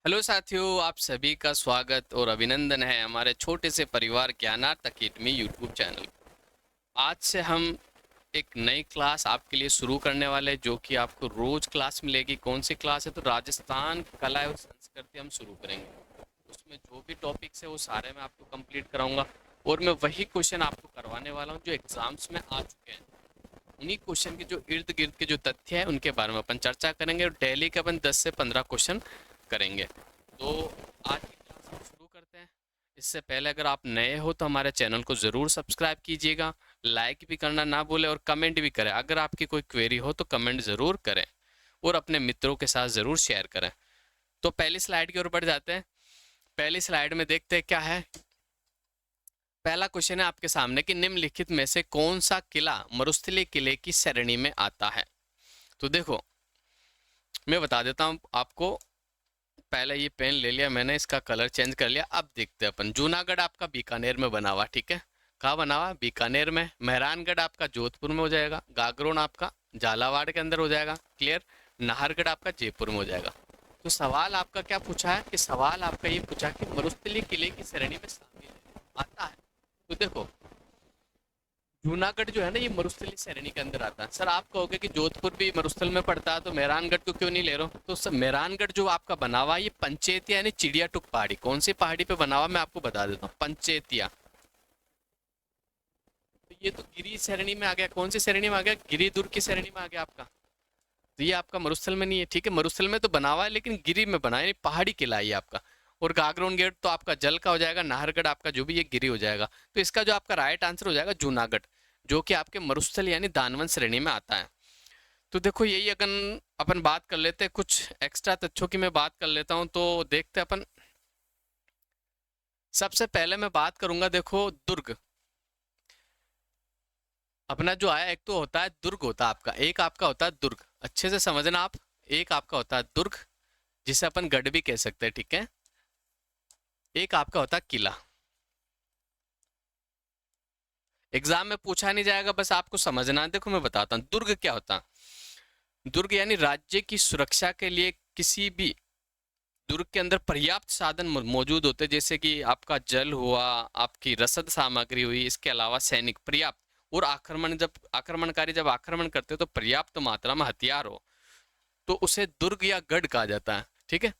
Hello साथियों, आप सभी का स्वागत और अभिनंदन है हमारे छोटे से परिवार ज्ञानार्थ अकेडमी यूट्यूब चैनल। आज से हम एक नई क्लास आपके लिए शुरू करने वाले हैं, जो कि आपको रोज क्लास मिलेगी। कौन सी क्लास है? तो राजस्थान कला एवं संस्कृति हम शुरू करेंगे। उसमें जो भी टॉपिक्स है वो सारे मैं आपको कंप्लीट कराऊंगा, और मैं वही क्वेश्चन आपको करवाने वाला हूँ जो एग्जाम्स में आ चुके हैं। उन्हीं क्वेश्चन के जो इर्द गिर्द के जो तथ्य हैं उनके बारे में अपन चर्चा करेंगे, और डेली के अपन 10 से 15 क्वेश्चन करेंगे। तो आज की क्लास हम शुरू करते हैं। इससे पहले अगर आप नए हो तो हमारे चैनल को ज़रूर सब्सक्राइब कीजिएगा, लाइक भी करना ना भूलें और कमेंट भी करें। अगर आपकी कोई क्वेरी हो तो कमेंट ज़रूर करें और अपने मित्रों के साथ ज़रूर शेयर करें। तो पहली स्लाइड की ओर बढ़ जाते हैं। पहली स्लाइड में देखते हैं क्या है। पहला क्वेश्चन है आपके सामने कि निम्नलिखित में से कौन सा किला मरुस्थलीय किले की श्रेणी में आता है। तो देखो, मैं बता देता हूँ आपको। पहले ये पेन ले लिया मैंने, इसका कलर चेंज कर लिया। अब देखते हैं अपन। जूनागढ़ आपका बीकानेर में बना हुआ, ठीक है। कहाँ बना हुआ? बीकानेर में। मेहरानगढ़ आपका जोधपुर में हो जाएगा। गागरोन आपका झालावाड़ के अंदर हो जाएगा। क्लियर। नाहरगढ़ आपका जयपुर में हो जाएगा। तो सवाल आपका क्या पूछा है कि सवाल आपका ये पूछा कि मरुस्थलीय किले की श्रेणी में शामिल है, आता है। तो देखो, जूनागढ़ जो है ना, ये मरुस्थलीय श्रेणी के अंदर आता है। सर आप कहोगे कि जोधपुर भी मरुस्थल में पड़ता है, तो मेहरानगढ़ को क्यों नहीं ले रहे हो? तो सर मेहरानगढ़ जो आपका बना हुआ है ये पंचेतिया यानी चिड़िया टुक पहाड़ी। कौन सी पहाड़ी पे बना हुआ मैं आपको बता देता हूँ, पंचेतिया। तो ये तो गिरी श्रेणी में आ गया। कौन सी श्रेणी में आ गया? गिरी दुर्ग की श्रेणी में आ गया आपका। तो ये आपका मरुस्थल में नहीं है, ठीक है। मरुस्थल में तो बना हुआ है लेकिन गिरी में बना है, यानी पहाड़ी किला है ये आपका। और गागरोन गेट तो आपका जल का हो जाएगा। नाहरगढ़ आपका जो भी ये गिरी हो जाएगा। तो इसका जो आपका राइट आंसर हो जाएगा जूनागढ़, जो कि आपके मरुस्थल यानी दानवन श्रेणी में आता है। तो देखो, यही अगर अपन बात कर लेते हैं, कुछ एक्स्ट्रा तथ्यों की मैं बात कर लेता हूं तो देखते हैं अपन। सबसे पहले मैं बात करूंगा, देखो दुर्ग अपना जो आया, एक तो होता है दुर्ग, होता है आपका, एक आपका होता है दुर्ग। अच्छे से समझना आप। एक आपका होता है दुर्ग, जिसे अपन गढ़ भी कह सकते हैं, ठीक है। एक आपका होता है किला। एग्जाम में पूछा नहीं जाएगा, बस आपको समझना है। देखो मैं बताता हूँ दुर्ग क्या होता है। दुर्ग यानी राज्य की सुरक्षा के लिए किसी भी दुर्ग के अंदर पर्याप्त साधन मौजूद होते हैं, जैसे कि आपका जल हुआ, आपकी रसद सामग्री हुई, इसके अलावा सैनिक पर्याप्त, और आक्रमणकारी जब आक्रमण करते हो तो पर्याप्त मात्रा में हथियार हो, तो उसे दुर्ग या गढ़ कहा जाता है, ठीक है।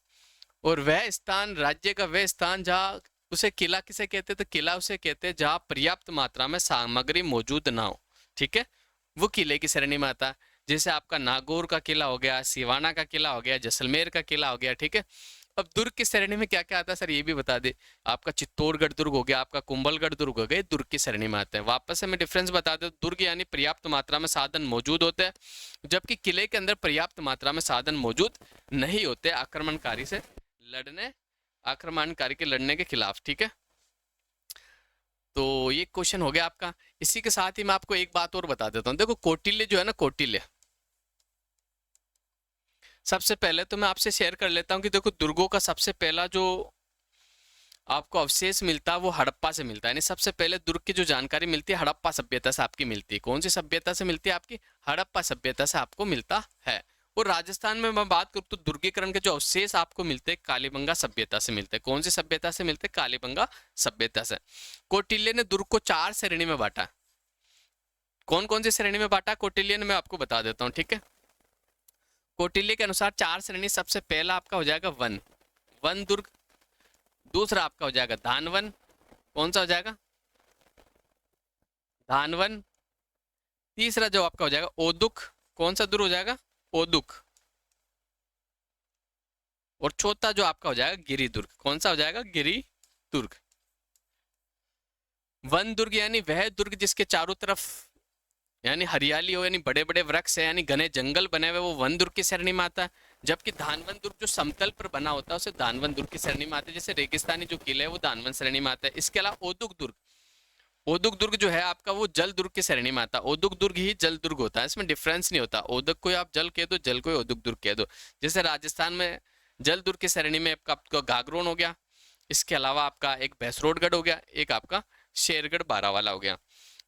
और वह स्थान, राज्य का वह स्थान जहाँ, उसे किला किसे कहते हैं? तो किला उसे कहते हैं जहाँ पर्याप्त मात्रा में सामग्री मौजूद ना हो, ठीक है। वो किले की श्रेणी में आता है। जैसे आपका नागौर का किला हो गया, सिवाना का किला हो गया, जैसलमेर का किला हो गया, ठीक है। अब दुर्ग की श्रेणी में क्या क्या आता है सर, ये भी बता दे। आपका चित्तौड़गढ़ दुर्ग हो गया, आपका कुंभलगढ़ दुर्ग हो गए, दुर्ग की श्रेणी में आते हैं। वापस से मैं डिफरेंस बता दूं, दुर्ग यानी पर्याप्त मात्रा में साधन मौजूद होते हैं, जबकि किले के अंदर पर्याप्त मात्रा में साधन मौजूद नहीं होते आक्रमणकारी से लड़ने, आक्रमणकारी के लड़ने के खिलाफ, ठीक है। तो ये क्वेश्चन हो गया आपका। इसी के साथ ही मैं आपको एक बात और बता देता हूँ। देखो कौटिल्य जो है ना, कौटिल्य, सबसे पहले तो मैं आपसे शेयर कर लेता हूँ कि देखो दुर्गों का सबसे पहला जो आपको अवशेष मिलता है वो हड़प्पा से मिलता है। यानी सबसे पहले दुर्ग की जो जानकारी मिलती है हड़प्पा सभ्यता से आपकी मिलती है। कौन सी सभ्यता से मिलती है? आपकी हड़प्पा सभ्यता से आपको मिलता है। और राजस्थान में मैं बात करूँ तो दुर्गीकरण के जो अवशेष आपको मिलते हैं कालीबंगा सभ्यता से मिलते हैं। कौन सी सभ्यता से मिलते हैं? कालीबंगा सभ्यता से। कौटिल्य ने दुर्ग को 4 श्रेणी में बांटा। कौन कौन सी श्रेणी में बांटा कौटिल्य ने, मैं आपको बता देता हूँ, ठीक है। कौटिल्य के अनुसार 4 श्रेणी। सबसे पहला आपका हो जाएगा वन, वन दुर्ग। दूसरा आपका हो जाएगा धानवन। कौन सा हो जाएगा? धानवन। तीसरा जो आपका हो जाएगा ओदुक। कौन सा दुर्ग हो जाएगा? ओदुक। और चौथा जो आपका हो जाएगा गिरी दुर्ग। कौन सा हो जाएगा? गिरी दुर्ग। वन दुर्ग यानी वह दुर्ग जिसके चारों तरफ यानी हरियाली हो, यानी बड़े बड़े वृक्ष है, यानी घने जंगल बने हुए, वो वन दुर्ग की श्रेणी में आता है। जबकि धानवन दुर्ग जो समतल पर बना होता है उसे दानवन दुर्ग की श्रेणी में आता है। जैसे रेगिस्तानी जो किले है वो दानवन श्रेणी में आता है। इसके अलावा ओदुक दुर्ग, ओदुक दुर्ग जो है आपका वो जल दुर्ग की श्रेणी में आता है। ओदुक दुर्ग ही जल दुर्ग होता है, इसमें डिफरेंस नहीं होता। ओदुक को आप जल कह दो, जल को ओदुक दुर्ग कह दो। जैसे राजस्थान में जल दुर्ग की श्रेणी में आपका गागरोन हो गया, इसके अलावा आपका एक भैंसरोडगढ़ हो गया, एक आपका शेरगढ़ बारावाला हो गया।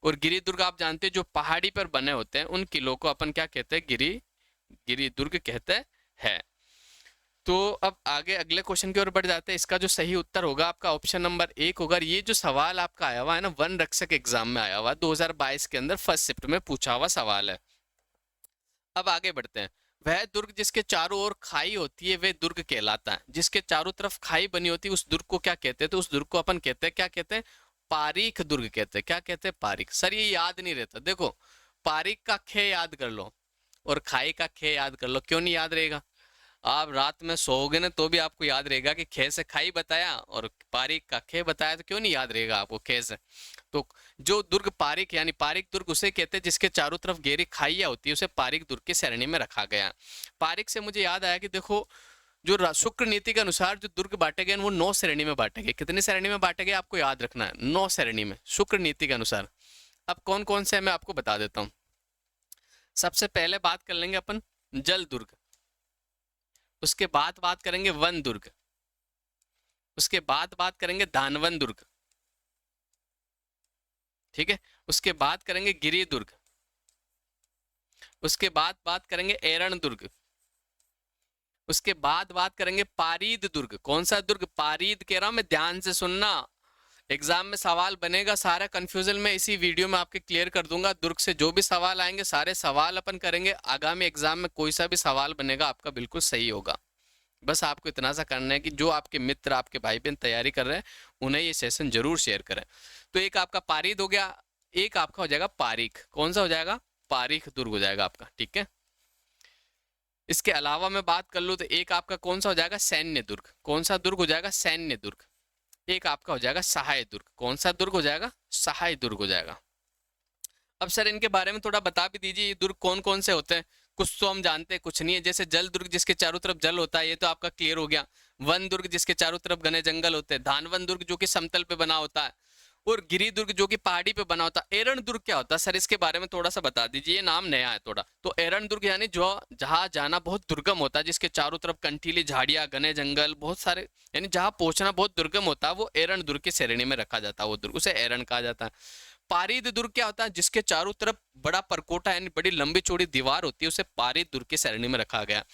और गिरी दुर्ग आप जानते हैं जो पहाड़ी पर बने होते हैं उन किलों को अपन क्या कहते हैं? गिरी, गिरी दुर्ग कहते हैं। तो अब आगे अगले क्वेश्चन की ओर बढ़ जाते हैं। इसका जो सही उत्तर होगा आपका ऑप्शन नंबर 1 होगा। ये जो सवाल आपका आया हुआ है ना, वन रक्षक एग्जाम में आया हुआ 2022 के अंदर फर्स्ट शिफ्ट में पूछा हुआ सवाल है। अब आगे बढ़ते हैं। वह दुर्ग जिसके चारों ओर खाई होती है वह दुर्ग कहलाता है। जिसके चारों तरफ खाई बनी होती है उस दुर्ग को क्या कहते हैं? तो उस दुर्ग को अपन कहते हैं, क्या कहते हैं? पारीख दुर्ग कहते हैं। क्या कहते हैं? पारीख। सर ये याद नहीं रहता। देखो, पारीख का खे याद कर लो और खाई का खे याद कर लो। क्यों नहीं याद रहेगा? आप रात में सोओगे ना तो भी आपको याद रहेगा कि खे से खाई बताया और पारीख का खे बताया, तो क्यों नहीं याद रहेगा आपको खे से? तो जो दुर्ग पारीख यानी पारीख दुर्ग उसे कहते हैं जिसके चारों तरफ गहरी खाइयां होती है, उसे पारीख दुर्ग की श्रेणी में रखा गया। पारीख से मुझे याद आया कि देखो, जो शुक्र नीति के अनुसार जो दुर्ग बांटे गए वो 9 श्रेणी में बांटे गए। कितनी श्रेणी में बांटे गए आपको याद रखना है, 9 श्रेणी में शुक्र नीति के अनुसार। अब कौन कौन से मैं आपको बता देता हूँ। सबसे पहले बात कर लेंगे अपन जल दुर्ग, उसके बाद बात करेंगे वन दुर्ग, उसके बाद बात करेंगे धानवन दुर्ग, ठीक है, उसके बाद करेंगे गिरि दुर्ग, उसके बाद बात करेंगे एरण दुर्ग, उसके बाद बात करेंगे पारीद दुर्ग। कौन सा दुर्ग? पारीद कह रहा हूं मैं, ध्यान से सुनना, एग्जाम में सवाल बनेगा, सारा कंफ्यूजन में इसी वीडियो में आपके क्लियर कर दूंगा। दुर्ग से जो भी सवाल आएंगे सारे सवाल अपन करेंगे। आगामी एग्जाम में कोई सा भी सवाल बनेगा आपका बिल्कुल सही होगा। बस आपको इतना सा करना है कि जो आपके मित्र, आपके भाई बहन तैयारी कर रहे हैं उन्हें ये सेशन जरूर शेयर करें। तो एक आपका पारीद हो गया, एक आपका हो जाएगा पारीख। कौन सा हो जाएगा? पारीख दुर्ग हो जाएगा आपका, ठीक है। इसके अलावा मैं बात कर लूँ तो एक आपका कौन सा हो जाएगा? सैन्य दुर्ग। कौन सा दुर्ग हो जाएगा? सैन्य दुर्ग। एक आपका हो जाएगा सहाय दुर्ग। कौन सा दुर्ग हो जाएगा? सहाय दुर्ग हो जाएगा। अब सर इनके बारे में थोड़ा बता भी दीजिए, ये दुर्ग कौन कौन से होते हैं। कुछ तो हम जानते हैं, कुछ नहीं है। जैसे जल दुर्ग जिसके चारों तरफ जल होता है, ये तो आपका क्लियर हो गया। वन दुर्ग जिसके चारों तरफ घने जंगल होते हैं। धानवन दुर्ग जो कि समतल पे बना होता है। और गिरि दुर्ग जो कि पहाड़ी पे बना होता है। एरण दुर्ग क्या होता है सर? इसके बारे में थोड़ा सा बता दीजिए, ये नाम नया है थोड़ा। तो एरण दुर्ग यानी जो जहाँ जाना बहुत दुर्गम होता है, जिसके चारों तरफ कंटीली झाड़ियां, घने जंगल बहुत सारे, यानी जहाँ पहुंचना बहुत दुर्गम होता है, वो एरण दुर्ग की श्रेणी में रखा जाता है। वो दुर्ग, उसे एरण कहा जाता है। पारीद दुर्ग क्या होता है? जिसके चारों तरफ बड़ा परकोटा यानी बड़ी लंबी चौड़ी दीवार होती है, उसे पारीद दुर्ग की श्रेणी में रखा गया।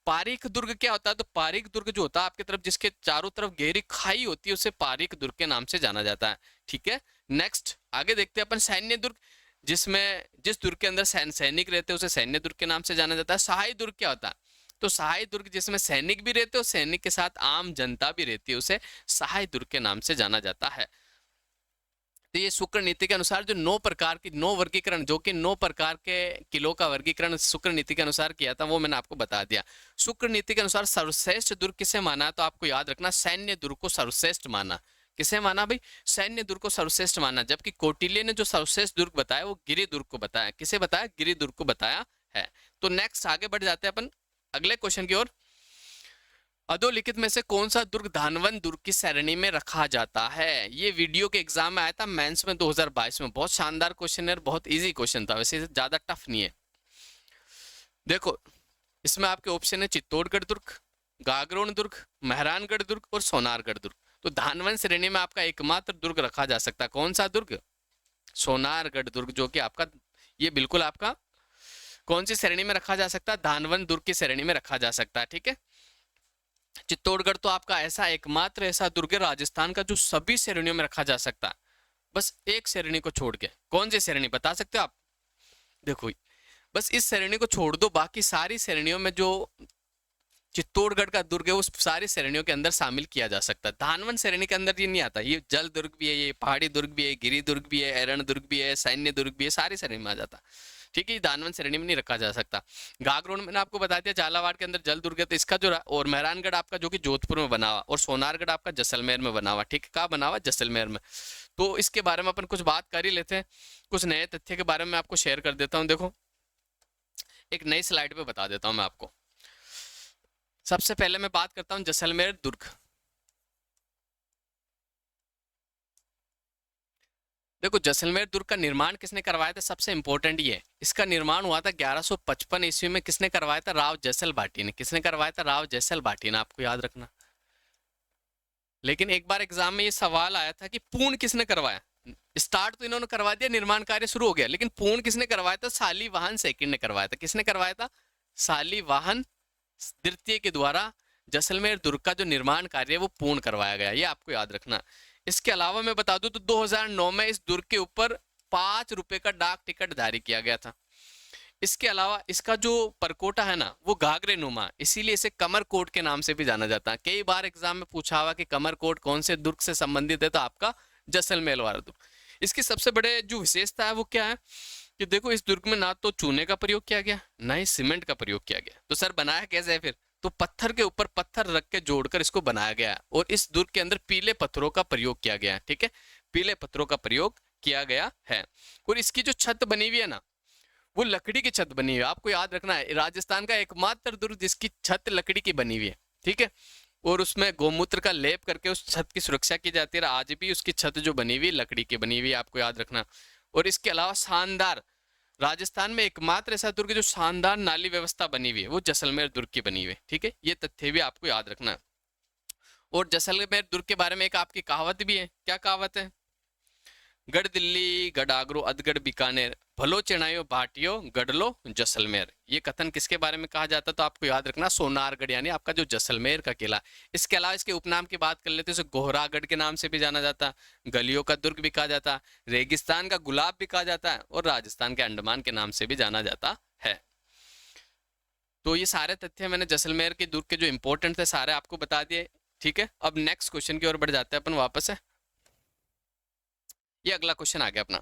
पारीख दुर्ग क्या होता है? तो पारीख दुर्ग जो होता है आपकी तरफ, जिसके चारों तरफ गहरी खाई होती है, उसे पारीख दुर्ग के नाम से जाना जाता है, ठीक है। नेक्स्ट आगे देखते हैं अपन सैन्य दुर्ग, जिसमें जिस दुर्ग के अंदर सैनिक रहते हैं उसे सैन्य दुर्ग के नाम से जाना जाता है। सहाय दुर्ग क्या होता है? तो सहाय दुर्ग जिसमें सैनिक भी रहते हो, सैनिक के साथ आम जनता भी रहती है, उसे सहाय दुर्ग के नाम से जाना जाता है। तो ये शुक्र नीति के अनुसार जो 9 प्रकार की 9 वर्गीकरण, जो कि 9 प्रकार के किलों का वर्गीकरण शुक्र नीति के अनुसार किया था, वो मैंने आपको बता दिया। शुक्र नीति के अनुसार सर्वश्रेष्ठ दुर्ग किसे माना? तो आपको याद रखना, सैन्य दुर्ग को सर्वश्रेष्ठ माना। किसे माना भाई? सैन्य दुर्ग को सर्वश्रेष्ठ माना। जबकि कौटिल्य ने जो सर्वश्रेष्ठ दुर्ग बताया वो गिरि दुर्ग को बताया। किसे बताया? गिरि दुर्ग को बताया है। तो नेक्स्ट आगे बढ़ जाते हैं अपन अगले क्वेश्चन की ओर। अधोलिखित में से कौन सा दुर्ग धानवन दुर्ग की श्रेणी में रखा जाता है? ये वीडियो के एग्जाम में आया था, मेंस में 2022 में। बहुत शानदार क्वेश्चन है, बहुत इजी क्वेश्चन था, वैसे ज्यादा टफ नहीं है। देखो, इसमें आपके ऑप्शन है चित्तौड़गढ़ दुर्ग, गागरोन दुर्ग, मेहरानगढ़ दुर्ग और सोनारगढ़ दुर्ग। तो धानवन श्रेणी में आपका एकमात्र दुर्ग रखा जा सकता है। कौन सा दुर्ग? सोनारगढ़ दुर्ग, जो कि आपका ये बिल्कुल आपका कौन सी श्रेणी में रखा जा सकता है? धानवन दुर्ग की श्रेणी में रखा जा सकता है, ठीक है। चित्तौड़गढ़ तो आपका ऐसा एकमात्र ऐसा दुर्ग है राजस्थान का जो सभी श्रेणियों में रखा जा सकता है, बस एक श्रेणी को छोड़ के। कौन सी श्रेणी बता सकते हो आप? देखो, बस इस श्रेणी को छोड़ दो, बाकी सारी श्रेणियों में जो चित्तौड़गढ़ का दुर्ग है उस सारी श्रेणियों के अंदर शामिल किया जा सकता है। धानवन श्रेणी के अंदर ये नहीं आता। ये जल दुर्ग भी है, ये पहाड़ी दुर्ग भी है, गिरि दुर्ग भी है, एरण दुर्ग भी है, सैन्य दुर्ग भी है, सारी श्रेणी में आ जाता, ठीक है। धानवन श्रेणी में नहीं रखा जा सकता। गागरोन मैंने आपको बता दिया, झालावाड़ के अंदर जल दुर्ग है, तो इसका जो, और मेहरानगढ़ आपका जो कि जोधपुर में बना हुआ, और सोनारगढ़ आपका जैसलमेर में बना हुआ, ठीक है। कहाँ बना हुआ? जैसलमेर में। तो इसके बारे में अपन कुछ बात कर ही लेते हैं। कुछ नए तथ्य के बारे में आपको शेयर कर देता हूँ। देखो, एक नई स्लाइड पे बता देता हूँ मैं आपको। सबसे पहले मैं बात करता हूँ जैसलमेर दुर्ग। देखो, जैसलमेर दुर्ग का निर्माण किसने करवाया था? सबसे इंपॉर्टेंट ये, इसका निर्माण हुआ था 1155 ईस्वी में। किसने करवाया था? राव जैसल भाटी ने। किसने करवाया था? राव जैसल भाटी ने, आपको याद रखना। लेकिन एक बार एग्जाम में ये सवाल आया था कि पूर्ण किसने करवाया? स्टार्ट तो इन्होंने करवा दिया, निर्माण कार्य शुरू हो गया, लेकिन पूर्ण किसने करवाया था? शालिवाहन सेकंड ने करवाया था। किसने करवाया था? शालिवाहन द्वितीय के द्वारा जैसलमेर दुर्ग का जो निर्माण कार्य है वो पूर्ण करवाया गया, ये आपको याद रखना। इसके अलावा मैं बता दूं तो 2009 में इस दुर्ग के ऊपर 5 रुपए का डाक टिकट जारी किया गया था। इसके अलावा इसका जो परकोटा है ना वो घाघरे नुमा, इसीलिए इसे कमरकोट के नाम से भी जाना जाता है। कई बार एग्जाम में पूछा हुआ कि कमरकोट कौन से दुर्ग से संबंधित है, तो आपका जैसलमेर वाला दुर्ग। इसकी सबसे बड़े जो विशेषता है वो क्या है कि देखो इस दुर्ग में ना तो चूने का प्रयोग किया गया, ना ही सीमेंट का प्रयोग किया गया। तो सर बनाया कैसे है फिर? तो पत्थर के ऊपर पत्थर रख के जोड़कर इसको बनाया गया है, और इस दुर्ग के अंदर पीले पत्थरों का प्रयोग किया गया है। ठीक है, पीले पत्थरों का प्रयोग किया गया है। और इसकी जो छत बनी हुई है ना वो लकड़ी की छत बनी हुई है। आपको याद रखना है राजस्थान का एकमात्र दुर्ग जिसकी छत लकड़ी की बनी हुई है। ठीक है, और उसमें गोमूत्र का लेप करके उस छत की सुरक्षा की जाती है। आज भी उसकी छत जो बनी हुई लकड़ी की बनी हुई है, आपको याद रखना। और इसके अलावा शानदार, राजस्थान में एकमात्र ऐसा दुर्ग जो शानदार नाली व्यवस्था बनी हुई है वो जैसलमेर दुर्ग की बनी हुई है। ठीक है, ये तथ्य भी आपको याद रखना है। और जैसलमेर दुर्ग के बारे में एक आपकी कहावत भी है। क्या कहावत है? गढ़ दिल्ली गढ़ आगरो अदगढ़ बीकानेर, भलो चेनायो भाटियो गढ़लो जैसलमेर। ये कथन किसके बारे में कहा जाता है? तो आपको याद रखना सोनारगढ़, यानी आपका जो जैसलमेर का किला। इसके अलावा इसके उपनाम की बात कर लेते हैं, गोहरागढ़ के नाम से भी जाना जाता, गलियों का दुर्ग भी कहा जाता, रेगिस्तान का गुलाब भी कहा जाता है, और राजस्थान के अंडमान के नाम से भी जाना जाता है। तो ये सारे तथ्य मैंने जैसलमेर के दुर्ग के जो इंपॉर्टेंट थे सारे आपको बता दिए। ठीक है, अब नेक्स्ट क्वेश्चन की ओर बढ़ जाते हैं अपन वापस है। ये अगला क्वेश्चन आ गया अपना,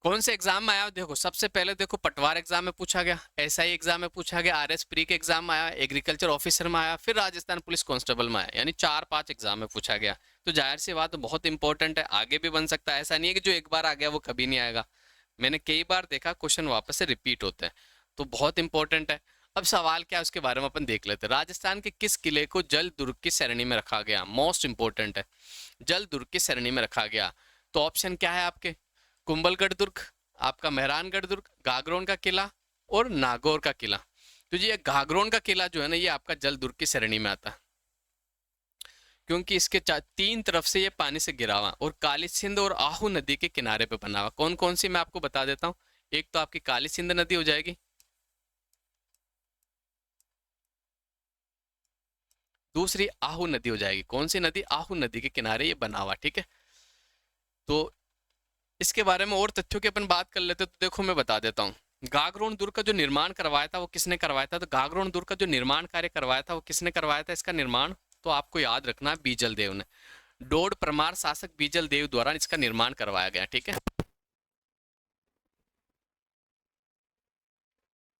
कौन से एग्जाम में आया? देखो सबसे पहले देखो पटवार एग्जाम में पूछा गया, एसआई एग्जाम में पूछा गया, आरएस प्री के एग्जाम में आया, एग्रीकल्चर ऑफिसर में आया, फिर राजस्थान पुलिस कांस्टेबल में आया, यानी 4-5 एग्जाम में पूछा गया। तो जाहिर सी बात बहुत इंपॉर्टेंट है, आगे भी बन सकता है। ऐसा नहीं है कि जो एक बार आ गया वो कभी नहीं आएगा। मैंने कई बार देखा क्वेश्चन वापस से रिपीट होते हैं, तो बहुत इंपॉर्टेंट है। अब सवाल क्या है उसके बारे में अपन देख लेते हैं। राजस्थान के किस किले को जल दुर्ग की श्रेणी में रखा गया? मोस्ट इंपॉर्टेंट है, जल दुर्ग की श्रेणी में रखा गया। तो ऑप्शन क्या है आपके? कुंभलगढ़ दुर्ग, आपका मेहरानगढ़ दुर्ग, गागरोन का किला, और नागौर का किला। तो ये गागरोन का किला जो है ना ये आपका जल दुर्ग की श्रेणी में आता है, क्योंकि इसके 3 तरफ से ये पानी से घिरा हुआ और काली सिंध और आहू नदी के किनारे पे बना हुआ। कौन कौन सी मैं आपको बता देता हूँ। एक तो आपकी काली सिंध नदी हो जाएगी, दूसरी आहू नदी हो जाएगी। कौन सी नदी? आहू नदी के किनारे ये बना हुआ। ठीक है, तो इसके बारे में और तथ्यों की अपन बात कर लेते, तो देखो मैं बता देता हूँ। गागरोन दुर्ग का जो निर्माण करवाया था वो किसने करवाया था? तो गागरोन दुर्ग का जो निर्माण कार्य करवाया था वो किसने करवाया था? इसका निर्माण तो आपको याद रखना है बीजल देव ने। डोड परमार शासक बीजल देव द्वारा इसका निर्माण करवाया गया। ठीक है,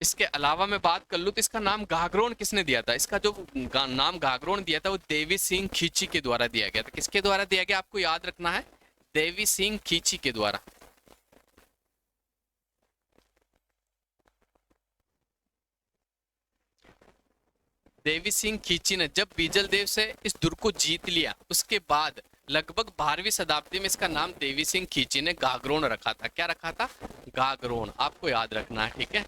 इसके अलावा मैं बात कर लूं तो इसका नाम गागरोन किसने दिया था? इसका जो नाम गागरोन दिया था वो देवी सिंह खींची के द्वारा दिया गया था। किसके द्वारा दिया गया आपको याद रखना है? देवी सिंह खींची के द्वारा। देवी सिंह खींची ने जब बीजल देव से इस दुर्ग को जीत लिया उसके बाद लगभग 12वीं शताब्दी में इसका नाम देवी सिंह खींची ने गागरोन रखा था। क्या रखा था? गागरोन, आपको याद रखना है। ठीक है,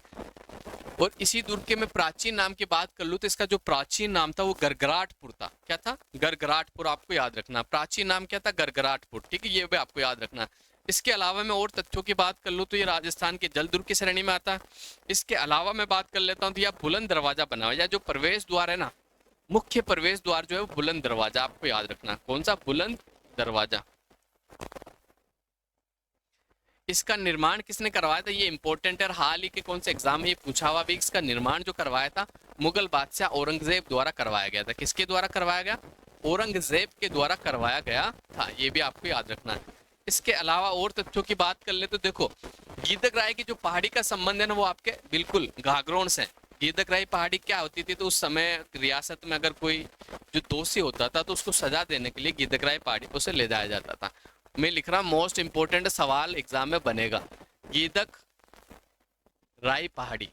और इसी दुर्ग के मैं प्राचीन नाम की बात कर लूं तो इसका जो प्राचीन नाम था वो गरगराटपुर था। क्या था? गरगराटपुर, आपको याद रखना। प्राचीन नाम क्या था? गरगराटपुर। ठीक है, ये भी आपको याद रखना। इसके अलावा मैं और तथ्यों की बात कर लूं तो ये राजस्थान के जल दुर्ग की श्रेणी में आता है। इसके अलावा मैं बात कर लेता हूँ तो यह बुलंद दरवाजा बना हुआ है, या जो प्रवेश द्वार है ना, मुख्य प्रवेश द्वार जो है वो बुलंद दरवाजा, आपको याद रखना। कौन सा? बुलंद दरवाजा। इसका निर्माण किसने करवाया था? ये इंपॉर्टेंट है, हाल ही के कौन से एग्जाम में ये पूछा हुआ भी। इसका निर्माण जो करवाया था मुगल बादशाह औरंगजेब द्वारा करवाया गया था। किसके द्वारा करवाया गया? औरंगजेब के द्वारा करवाया गया था, ये भी आपको याद रखना है। इसके अलावा और तथ्यों की बात कर ले तो देखो गीदक राय की जो पहाड़ी का संबंध है ना वो आपके बिल्कुल गागरोन से। गीदक राय पहाड़ी क्या होती थी? तो उस समय रियासत में अगर कोई जो दोषी होता था तो उसको सजा देने के लिए गीदक राय पहाड़ी को से ले जाया जाता था। मैं लिख रहा मोस्ट इंपोर्टेंट सवाल एग्जाम में बनेगा, गीदक राय पहाड़ी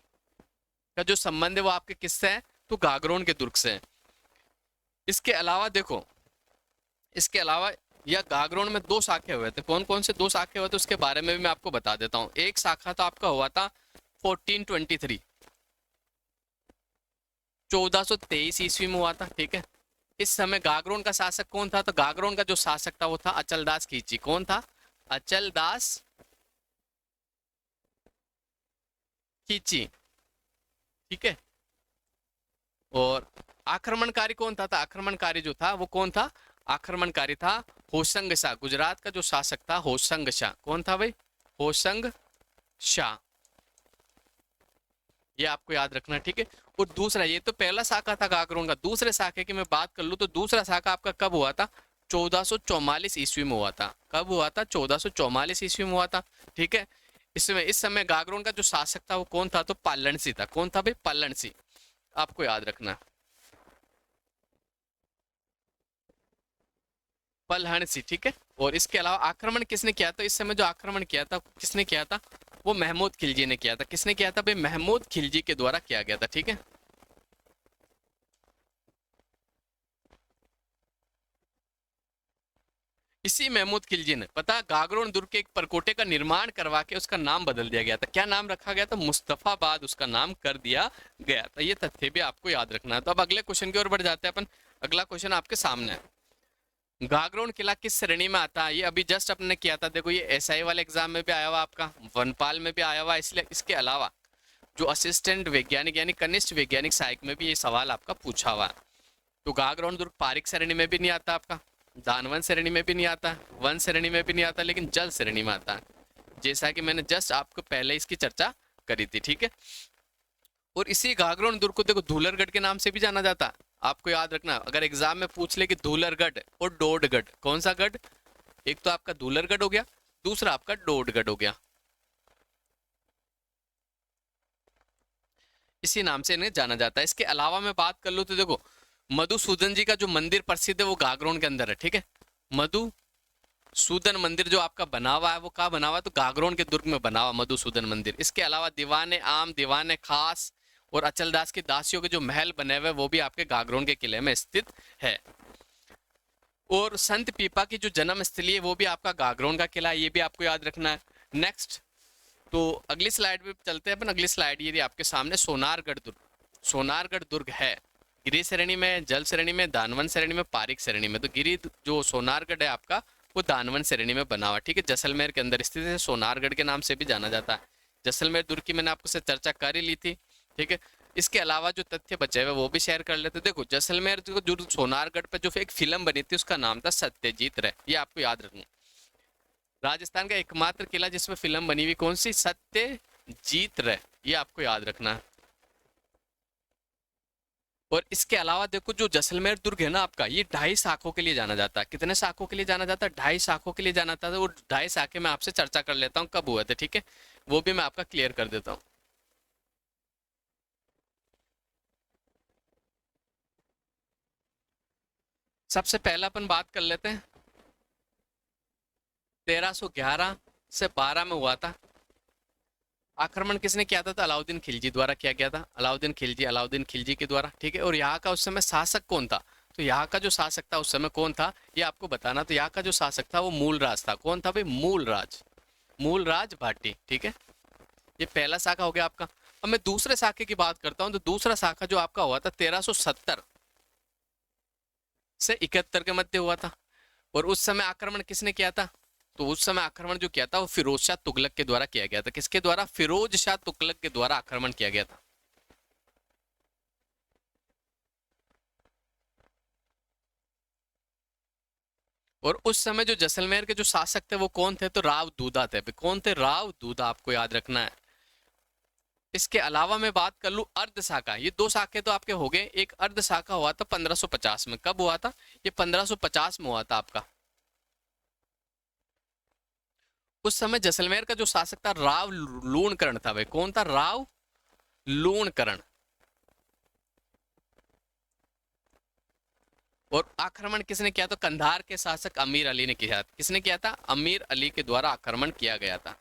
का जो संबंध है वो आपके किससे है? तो गागरोन के दुर्ग से है। इसके अलावा देखो, इसके अलावा या गागरोन में 2 शाखे हुए थे। कौन कौन से 2 शाखे हुए थे उसके बारे में भी मैं आपको बता देता हूँ। एक शाखा तो आपका हुआ था 1423, 1423 ईस्वी में हुआ था। ठीक है, इस समय गागरोन का शासक कौन था? तो गागरोन का जो शासक था वो था अचलदास खींची। कौन था? अचलदास खींची। ठीक है, और आक्रमणकारी कौन था? आक्रमणकारी जो था वो कौन था? आक्रमणकारी था होशंग शाह। गुजरात का जो शासक था होशंग शाह। कौन था भाई? होशंग शाह। ये आपको याद रखना है, ठीक है। और दूसरा, ये तो पहला शाखा था गागरोन का। दूसरे शाखे की मैं बात कर लूं तो दूसरा शाखा आपका कब हुआ था? 1444 ईस्वी में हुआ था। कब हुआ था? 1444 ईस्वी में हुआ था, ठीक है। इसमें इस समय गागरोन का जो शासक था वो कौन था? तो पालनसी था। कौन था भाई? पालनसी। आपको याद रखना, पलहनसी, ठीक है। और इसके अलावा आक्रमण किसने किया था? इस समय जो आक्रमण किया था किसने किया था? वो महमूद खिलजी ने किया था। किसने किया था भाई? महमूद खिलजी के द्वारा किया गया था, ठीक है। इसी महमूद खिलजी ने, पता, गागरोन दुर्ग के एक परकोटे का निर्माण करवा के उसका नाम बदल दिया गया था। क्या नाम रखा गया था? मुस्तफाबाद उसका नाम कर दिया गया था। ये तथ्य भी आपको याद रखना है। तो अब अगले क्वेश्चन की ओर बढ़ जाते हैं अपन। अगला क्वेश्चन आपके सामने है, गागरोन किला किस श्रेणी में आता है? ये अभी जस्ट अपने किया था। देखो, ये एसआई वाले एग्जाम में भी आया हुआ, आपका वनपाल में भी आया हुआ, इसलिए इसके अलावा जो असिस्टेंट वैज्ञानिक यानी कनिष्ठ वैज्ञानिक सहायक में भी ये सवाल आपका पूछा हुआ है। तो गागरोन दुर्ग पारिक श्रेणी में भी नहीं आता आपका, दानवन श्रेणी में भी नहीं आता, वन श्रेणी में भी नहीं आता, लेकिन जल श्रेणी में आता है, जैसा कि मैंने जस्ट आपको पहले इसकी चर्चा करी थी, ठीक है। और इसी गागरोन दुर्ग को देखो धूलरगढ़ के नाम से भी जाना जाता है। आपको याद रखना, अगर एग्जाम में पूछ ले कि धूलरगढ़ और डोडगढ़, कौन सा गढ़? एक तो आपका धूलरगढ़ हो गया, दूसरा आपका डोडगढ़ हो गया। इसी नाम से इन्हें जाना जाता है। इसके अलावा मैं बात कर लूं तो देखो, मधुसूदन जी का जो मंदिर प्रसिद्ध है वो गागरोन के अंदर है, ठीक है। मधुसूदन मंदिर जो आपका बना हुआ है वो कहाँ बना हुआ है? तो गागरोन के दुर्ग में बना हुआ मधुसूदन मंदिर। इसके अलावा दीवाने आम, दीवाने खास और अचलदास की दासियों के जो महल बने हुए वो भी आपके गागरोन के किले में स्थित है। और संत पीपा की जो जन्म स्थली है वो भी आपका गागरोन का किला है, ये भी आपको याद रखना है। नेक्स्ट, तो अगली स्लाइड पे चलते हैं अपन। अगली स्लाइड ये आपके सामने सोनारगढ़ दुर्ग। सोनारगढ़ दुर्ग है गिरी श्रेणी में, जल श्रेणी में, दानवन श्रेणी में, पारिक श्रेणी में। तो गिरी जो सोनारगढ़ है आपका वो दानवन श्रेणी में बना हुआ, ठीक है। जैसलमेर के अंदर स्थित है, सोनारगढ़ के नाम से भी जाना जाता है। जैसलमेर दुर्ग की मैंने आपको से चर्चा कर ही ली थी, ठीक है। इसके अलावा जो तथ्य बचे हुए वो भी शेयर कर लेते। देखो जैसलमेर जो सोनारगढ़ पे जो एक फिल्म बनी थी उसका नाम था सत्यजीत रे, ये आपको याद रखना। राजस्थान का एकमात्र किला जिसमें फिल्म बनी हुई कौन सी? सत्यजीत रे, ये आपको याद रखना है। और इसके अलावा देखो जो जैसलमेर दुर्ग है ना आपका, ये 2.5 शाखों के लिए जाना जाता है। कितने शाखों के लिए जाना जाता है? 2.5 शाखों के लिए जाना जाता है। वो 2.5 शाखे में आपसे चर्चा कर लेता हूँ कब हुए थे, ठीक है। वो भी मैं आपका क्लियर कर देता हूँ। सबसे पहला अपन बात कर लेते हैं, 1311 से 12 में हुआ था। आक्रमण किसने किया था? तो अलाउद्दीन खिलजी द्वारा किया गया था। अलाउद्दीन खिलजी के द्वारा, ठीक है। और यहाँ का उस समय शासक कौन था? तो यहाँ का जो शासक था उस समय कौन था ये आपको बताना। तो यहाँ का जो शासक था वो मूलराज था। कौन था भाई? मूलराज भाटी, ठीक है। ये पहला शाखा हो गया आपका। अब मैं दूसरे शाखे की बात करता हूँ तो दूसरा शाखा जो आपका हुआ था 1370 से 71 के मध्य हुआ था। और उस समय आक्रमण किसने किया था? तो उस समय आक्रमण जो किया था वो फिरोज शाह तुगलक के द्वारा किया गया था। किसके द्वारा? फिरोज शाह तुगलक के द्वारा आक्रमण किया गया था। और उस समय जो जैसलमेर के जो शासक थे वो कौन थे? तो राव दूदा थे। कौन थे? राव दूदा, आपको याद रखना है। इसके अलावा मैं बात कर लूं अर्ध शाखा, ये 2 शाखे तो आपके हो गए। एक अर्ध शाखा हुआ था 1550 में। कब हुआ था? ये 1550 में हुआ था आपका। उस समय जैसलमेर का जो शासक था राव लूणकरण था भाई। कौन था? राव लूणकरण। और आक्रमण किसने किया? तो कंधार के शासक अमीर अली ने किया। किसने किया था? अमीर अली के द्वारा आक्रमण किया गया था।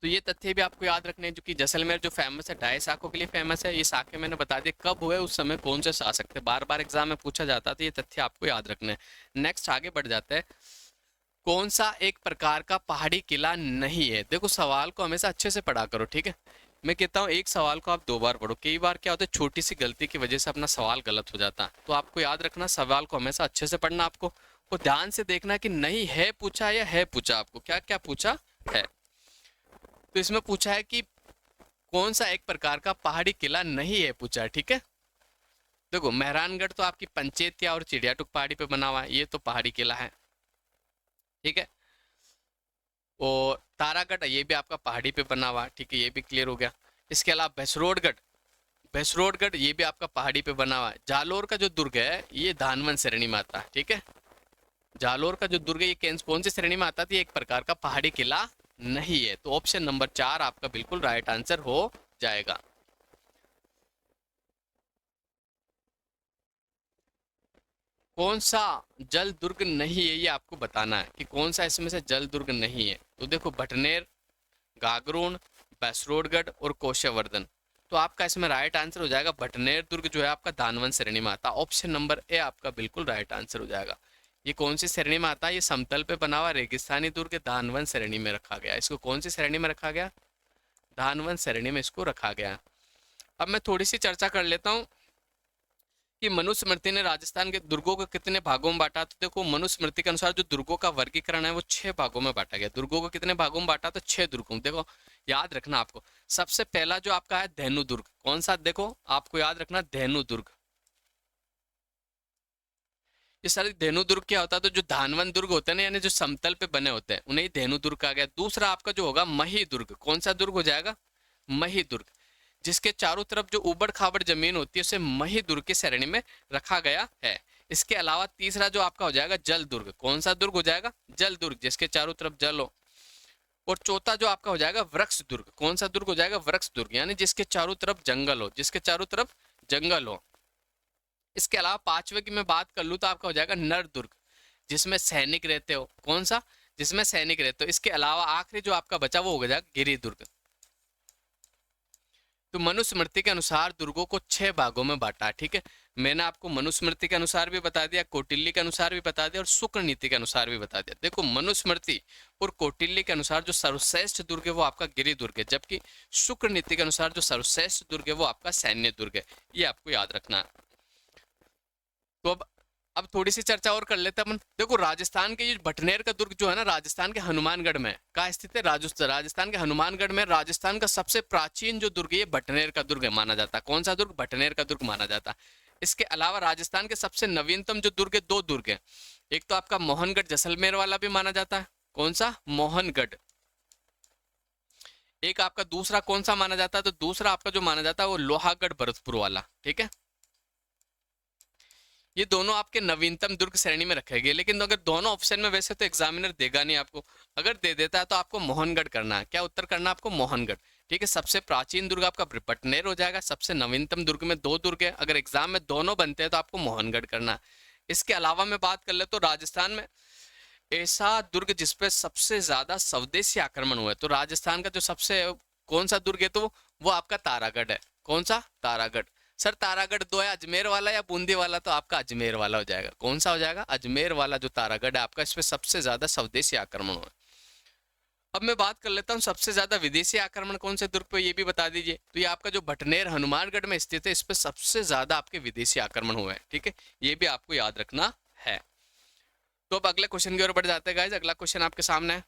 तो ये तथ्य भी आपको याद रखने हैं, जो कि जैसलमेर जो फेमस है 2.5 शाखों के लिए फेमस है। ये शाखे मैंने बता दिए कब हुए, उस समय कौन से शासक थे। बार बार एग्जाम में पूछा जाता था, ये तथ्य आपको याद रखने हैं। नेक्स्ट आगे बढ़ जाता है, कौन सा एक प्रकार का पहाड़ी किला नहीं है? देखो सवाल को हमेशा अच्छे से पढ़ा करो, ठीक है। मैं कहता हूँ एक सवाल को आप 2 बार पढ़ो। कई बार क्या होता है छोटी सी गलती की वजह से अपना सवाल गलत हो जाता है। तो आपको याद रखना सवाल को हमेशा अच्छे से पढ़ना आपको, और ध्यान से देखना कि नहीं है पूछा या है पूछा, आपको क्या क्या पूछा है। तो इसमें पूछा है कि कौन सा एक प्रकार का पहाड़ी किला नहीं है पूछा है, ठीक है। देखो मेहरानगढ़ तो आपकी पंचेतिया और चिड़ियाटुक पहाड़ी पे बना हुआ है, ये तो पहाड़ी किला है, ठीक है। और तारागढ़ ये भी आपका पहाड़ी पे बना हुआ है, ठीक है, ये भी क्लियर हो गया। इसके अलावा भैंसरोडगढ़, भैंसरोडगढ़ ये भी आपका पहाड़ी पे बना हुआ है। जालोर का जो दुर्ग है ये धानवन श्रेणी में आता है, ठीक है। जालोर का जो दुर्ग है ये कौन सी श्रेणी में आता है, एक प्रकार का पहाड़ी किला नहीं है। तो ऑप्शन नंबर 4 आपका बिल्कुल राइट आंसर हो जाएगा। कौन सा जल दुर्ग नहीं है ये आपको बताना है कि कौन सा इसमें से जल दुर्ग नहीं है। तो देखो भटनेर, गागरोन, बैसरोडगढ़ और कोशवर्धन। तो आपका इसमें राइट आंसर हो जाएगा भटनेर दुर्ग जो है आपका धानवन श्रेणी में आता है। ऑप्शन नंबर ए आपका बिल्कुल राइट आंसर हो जाएगा। ये कौन सी श्रेणी में आता है, ये समतल पे बना हुआ रेगिस्तानी दुर्ग धानवन श्रेणी में रखा गया। इसको कौन सी श्रेणी में रखा गया, धानवन श्रेणी में इसको रखा गया। अब मैं थोड़ी सी चर्चा कर लेता हूँ कि मनुस्मृति ने राजस्थान के दुर्गों को कितने भागों में बांटा। तो देखो मनुस्मृति के अनुसार जो दुर्गों का वर्गीकरण है वो 6 भागों में बांटा गया। दुर्गों को कितने भागों में बांटा, तो 6 दुर्गों। देखो याद रखना आपको, सबसे पहला जो आपका है धेनु दुर्ग, कौन सा, देखो आपको याद रखना धेनु दुर्ग। ये सारे धेनु दुर्ग क्या होता है, तो जो धानवन दुर्ग होते हैं ना, यानी जो समतल पे बने होते हैं उन्हें धेनु दुर्ग कहा गया। दूसरा आपका जो होगा मही दुर्ग, कौन सा दुर्ग हो जाएगा, मही दुर्ग, जिसके चारों तरफ जो उबड़ खाबड़ जमीन होती है उसे मही दुर्ग की श्रेणी में रखा गया है। इसके अलावा तीसरा जो आपका हो जाएगा जल दुर्ग, कौन सा दुर्ग हो जाएगा, जल दुर्ग, जिसके चारों तरफ जल हो। और चौथा जो आपका हो जाएगा वृक्ष दुर्ग, कौन सा दुर्ग हो जाएगा, वृक्ष दुर्ग, यानी जिसके चारों तरफ जंगल हो, जिसके चारों तरफ जंगल हो। इसके अलावा पांचवे की मैं बात कर लूं तो आपका हो जाएगा नर दुर्ग, जिसमें सैनिक रहते हो, कौन सा, जिसमें सैनिक रहते हो। इसके अलावा आखिरी जो आपका बचा वो हो जाएगा गिरि दुर्ग। तो मनुस्मृति के अनुसार दुर्गों को 6 भागों में बांटा, ठीक है। मैंने आपको मनुस्मृति के अनुसार भी बता दिया, कौटिल्य के अनुसार भी बता दिया और शुक्र नीति के अनुसार भी बता दिया। देखो मनुस्मृति और कौटिल्य के अनुसार जो सर्वश्रेष्ठ दुर्ग है वो आपका गिरि दुर्ग है, जबकि शुक्र नीति के अनुसार जो सर्वश्रेष्ठ दुर्ग है वो आपका सैन्य दुर्ग है। ये आपको याद रखना है। तो अब थोड़ी सी चर्चा और कर लेते हैं अपन। देखो राजस्थान के ये भटनेर का दुर्ग जो है ना, राजस्थान के हनुमानगढ़ में कहाँ स्थित है, राजस्थान के हनुमानगढ़ में। राजस्थान का सबसे प्राचीन जो दुर्ग है भटनेर का दुर्ग माना जाता है। कौन सा दुर्ग, भटनेर का दुर्ग माना जाता है। इसके अलावा राजस्थान के सबसे नवीनतम जो दुर्ग है, 2 दुर्ग है, एक तो आपका मोहनगढ़ जैसलमेर वाला भी माना जाता है, कौन सा, मोहनगढ़। एक आपका दूसरा कौन सा माना जाता है, तो दूसरा आपका जो माना जाता है वो लोहागढ़ भरतपुर वाला, ठीक है। ये दोनों आपके नवीनतम दुर्ग श्रेणी में रखे गए। लेकिन अगर दोनों ऑप्शन में वैसे तो एग्जामिनर देगा नहीं आपको, अगर दे देता है तो आपको मोहनगढ़ करना है। क्या उत्तर करना है आपको, मोहनगढ़, ठीक है। सबसे प्राचीन दुर्ग आपका भटनेर हो जाएगा, सबसे नवीनतम दुर्ग में 2 दुर्ग है। अगर एग्जाम में दोनों बनते हैं तो आपको मोहनगढ़ करना है। इसके अलावा मैं बात कर ले तो राजस्थान में ऐसा दुर्ग जिसपे सबसे ज्यादा स्वदेशी आक्रमण हुआ है, तो राजस्थान का जो सबसे कौन सा दुर्ग है, तो वो आपका तारागढ़ है। कौन सा, तारागढ़। सर तारागढ़ 2 है, अजमेर वाला या बूंदी वाला, तो आपका अजमेर वाला हो जाएगा। कौन सा हो जाएगा, अजमेर वाला जो तारागढ़ है आपका, इसमें सबसे ज्यादा स्वदेशी आक्रमण हुआ। अब मैं बात कर लेता हूँ सबसे ज्यादा विदेशी आक्रमण कौन से दुर्ग पे, ये भी बता दीजिए। तो ये आपका जो भटनेर हनुमानगढ़ में स्थित है, इस पे सबसे ज्यादा आपके विदेशी आक्रमण हुआ है, ठीक है। ये भी आपको याद रखना है। तो अब अगले क्वेश्चन की ओर बढ़ जाते हैं गाइस। अगला क्वेश्चन आपके सामने है,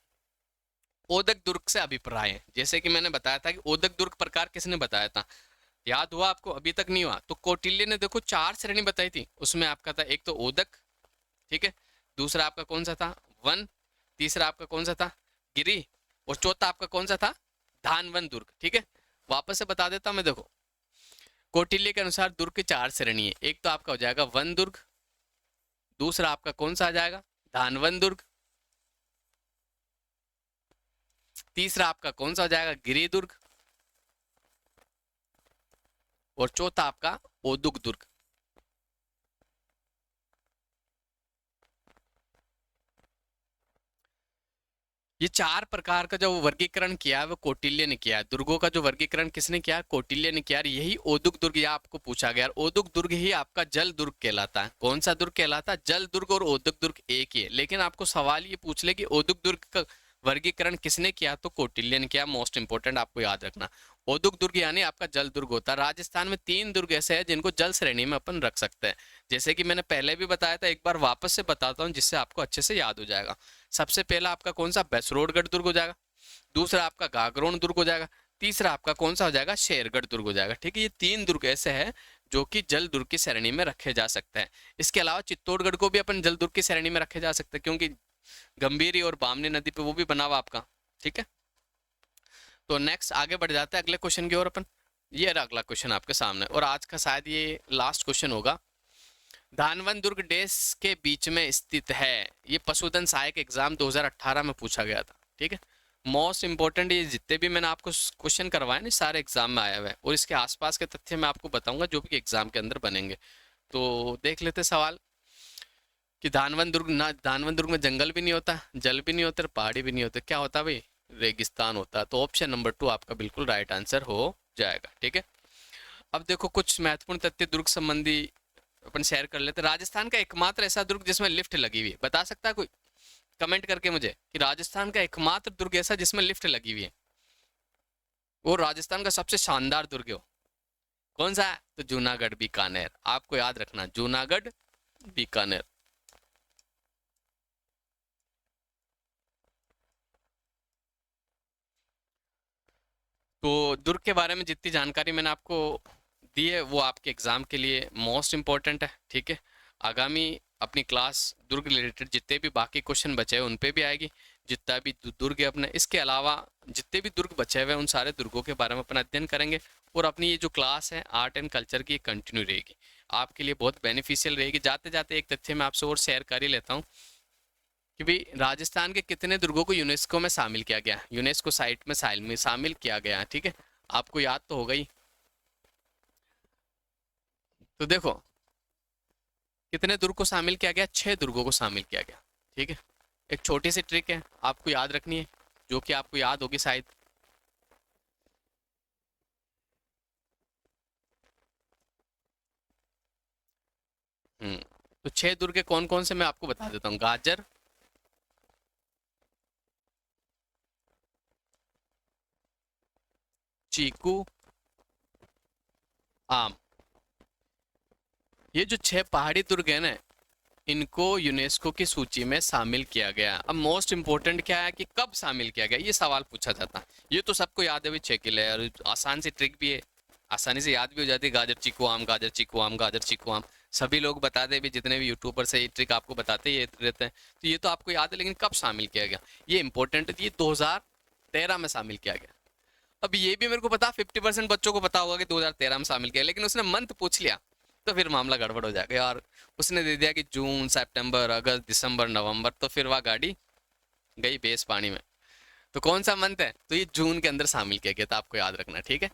ओदक दुर्ग से अभिप्राय है। जैसे कि मैंने बताया था कि ओदक दुर्ग प्रकार किसने बताया था, याद हुआ आपको, अभी तक नहीं हुआ। तो कौटिल्य ने देखो 4 श्रेणी बताई थी, उसमें आपका था एक तो ओदक, ठीक है, दूसरा आपका कौन सा था, वन, तीसरा आपका कौन सा था, गिरि, और चौथा आपका कौन सा था, धानवन दुर्ग, ठीक है। वापस से बता देता हूं मैं, देखो कौटिल्य के अनुसार दुर्ग की 4 श्रेणी है। एक तो आपका हो जाएगा वन दुर्ग, दूसरा आपका कौन सा आ जाएगा, धानवन दुर्ग, तीसरा आपका कौन सा हो जाएगा, गिरि दुर्ग, और चौथा आपका ओदुक दुर्ग। ये 4 प्रकार का जो वर्गीकरण किया है वो कौटिल्य ने किया है। दुर्गों का जो वर्गीकरण किसने किया, कौटिल्य ने किया। यही ओदुक दुर्ग या आपको पूछा गया, ओदुक दुर्ग ही आपका जल दुर्ग कहलाता है। कौन सा दुर्ग कहलाता है, जल दुर्ग, और ओदुक दुर्ग एक ही है। लेकिन आपको सवाल ये पूछ ले कि ओदुक दुर्ग का वर्गीकरण किसने किया, तो कौटिल्य ने किया। मोस्ट इंपोर्टेंट आपको याद रखना, ओदुक दुर्ग यानी आपका जल दुर्ग होता है। राजस्थान में 3 दुर्ग ऐसे हैं जिनको जल श्रेणी में अपन रख सकते हैं, जैसे कि मैंने पहले भी बताया था, एक बार वापस से बताता हूँ जिससे आपको अच्छे से याद हो जाएगा। सबसे पहला आपका कौन सा, भैंसरोडगढ़ दुर्ग हो जाएगा, दूसरा आपका गागरोन दुर्ग हो जाएगा, तीसरा आपका कौन सा हो जाएगा, शेरगढ़ दुर्ग हो जाएगा। ठीक है, ये 3 दुर्ग ऐसे हैं जो कि जल दुर्ग की श्रेणी में रखे जा सकते हैं। इसके अलावा चित्तौड़गढ़ को भी अपन जल दुर्ग की श्रेणी में रखे जा सकते हैं, क्योंकि गंभीरी और बामनी नदी पे वो भी बना हुआ आपका। ठीक है, तो नेक्स्ट आगे बढ़ जाते हैं अगले क्वेश्चन की ओर अपन। ये रहा अगला क्वेश्चन आपके सामने, और आज का शायद ये लास्ट क्वेश्चन होगा। धानवन दुर्ग देश के बीच में स्थित है। ये पशुधन सहायक एग्जाम 2018 में पूछा गया था। ठीक है, मोस्ट इंपॉर्टेंट ये जितने भी मैंने आपको क्वेश्चन करवाए ना, सारे एग्जाम में आया हुआ है, और इसके आसपास के तथ्य मैं आपको बताऊंगा जो भी एग्जाम के अंदर बनेंगे। तो देख लेते सवाल कि धानवन दुर्ग ना, धानवन दुर्ग में जंगल भी नहीं होता, जल भी नहीं होता, पहाड़ी भी नहीं होते, क्या होता भाई, रेगिस्तान होता। तो ऑप्शन नंबर 2 आपका बिल्कुल राइट आंसर हो जाएगा। ठीक है, अब देखो कुछ महत्वपूर्ण तथ्य दुर्ग संबंधी अपन शेयर कर लेते। राजस्थान का एकमात्र ऐसा दुर्ग जिसमें लिफ्ट लगी हुई है, बता सकता है कोई कमेंट करके मुझे कि राजस्थान का एकमात्र दुर्ग ऐसा जिसमें लिफ्ट लगी हुई है, वो राजस्थान का सबसे शानदार दुर्ग हो, कौन सा है? तो जूनागढ़ बीकानेर, आपको याद रखना, जूनागढ़ बीकानेर। तो दुर्ग के बारे में जितनी जानकारी मैंने आपको दी है वो आपके एग्जाम के लिए मोस्ट इम्पोर्टेंट है। ठीक है, आगामी अपनी क्लास दुर्ग रिलेटेड जितने भी बाकी क्वेश्चन बचे हैं उन पे भी आएगी, जितना भी दुर्ग है अपने, इसके अलावा जितने भी दुर्ग बचे हुए हैं उन सारे दुर्गों के बारे में अपन अध्ययन करेंगे। और अपनी ये जो क्लास है आर्ट एंड कल्चर की कंटिन्यू रहेगी, आपके लिए बहुत बेनिफिशियल रहेगी। जाते जाते एक तथ्य मैं आपसे और शेयर कर ही लेता हूँ कि भाई राजस्थान के कितने दुर्गों को यूनेस्को में शामिल किया गया, यूनेस्को साइट में शामिल किया गया है। ठीक है, आपको याद तो होगा ही। तो देखो कितने दुर्ग को शामिल किया गया, 6 दुर्गों को शामिल किया गया। ठीक है, एक छोटी सी ट्रिक है आपको याद रखनी है, जो कि आपको याद होगी शायद। तो 6 दुर्ग कौन कौन से मैं आपको बता देता हूँ। गाजर, चीकू, आम, ये जो 6 पहाड़ी दुर्ग है ना, इनको यूनेस्को की सूची में शामिल किया गया। अब मोस्ट इंपोर्टेंट क्या है कि कब शामिल किया गया, ये सवाल पूछा जाता है। ये तो सबको याद है भाई, 6 किले, और आसान सी ट्रिक भी है, आसानी से याद भी हो जाती है। गाजर चीकू आम, गाजर चीकू आम, गाजर चीकू आम, सभी लोग बताते भी, जितने भी यूट्यूबर से ये ट्रिक आपको बताते ही रहते हैं। तो ये तो आपको याद है, लेकिन कब शामिल किया गया ये इंपॉर्टेंट है। ये 2013 में शामिल किया गया। अब ये भी मेरे को पता 50% बच्चों को पता होगा कि 2013 में शामिल किया, लेकिन उसने मंथ पूछ लिया तो फिर मामला गड़बड़ हो जाएगा यार। उसने दे दिया कि जून, सितंबर, अगस्त, दिसंबर, नवंबर, तो फिर वह गाड़ी गई बेस पानी में। तो कौन सा मंथ है, तो ये जून के अंदर शामिल किया गया था, आपको याद रखना। ठीक है,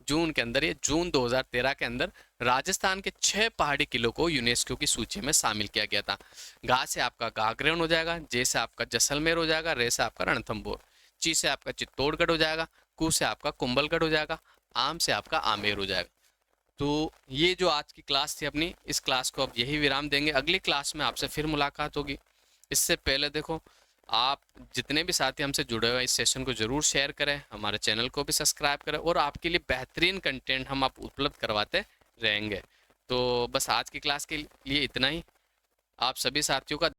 जून के अंदर, ये जून 2013 के अंदर राजस्थान के 6 पहाड़ी किलों को यूनेस्को की सूची में शामिल किया गया था। गा से आपका गागरेन हो जाएगा, जे से आपका जैसलमेर हो जाएगा, रे से आपका रणथंभौर, ची से आपका चित्तौड़गढ़ हो जाएगा, कू से आपका कुंभलगढ़ हो जाएगा, आम से आपका आमेर हो जाएगा। तो ये जो आज की क्लास थी अपनी, इस क्लास को अब यही विराम देंगे। अगली क्लास में आपसे फिर मुलाकात होगी। इससे पहले देखो, आप जितने भी साथी हमसे जुड़े हुए हैं इस सेशन को जरूर शेयर करें, हमारे चैनल को भी सब्सक्राइब करें, और आपके लिए बेहतरीन कंटेंट हम आप उपलब्ध करवाते रहेंगे। तो बस आज की क्लास के लिए इतना ही। आप सभी साथियों का